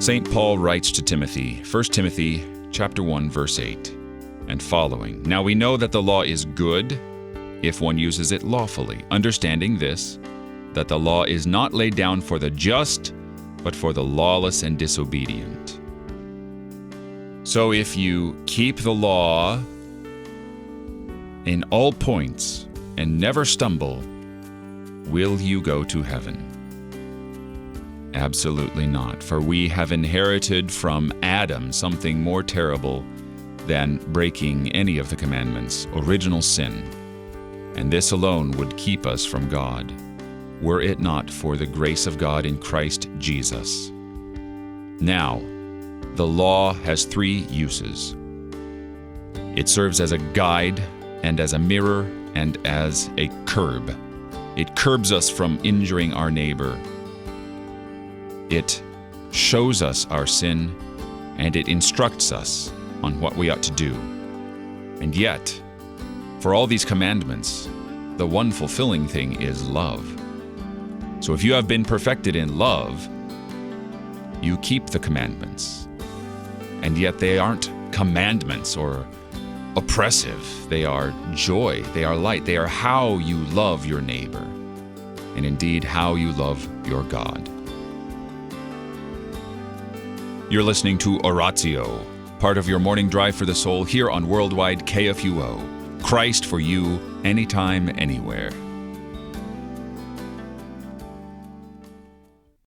St. Paul writes to Timothy, 1 Timothy chapter 1, verse 8, and following. Now we know that the law is good if one uses it lawfully, understanding this, that the law is not laid down for the just, but for the lawless and disobedient. So if you keep the law in all points and never stumble, will you go to heaven? Absolutely not, for we have inherited from Adam something more terrible than breaking any of the commandments, original sin. And this alone would keep us from God, were it not for the grace of God in Christ Jesus. Now, the law has three uses. It serves as a guide and as a mirror and as a curb. It curbs us from injuring our neighbor. It shows us our sin, and it instructs us on what we ought to do. And yet, for all these commandments, the one fulfilling thing is love. So if you have been perfected in love, you keep the commandments. And yet they aren't commandments or oppressive. They are joy. They are light. They are how you love your neighbor, and indeed how you love your God. You're listening to Oratio, part of your morning drive for the soul here on Worldwide KFUO. Christ for you, anytime, anywhere.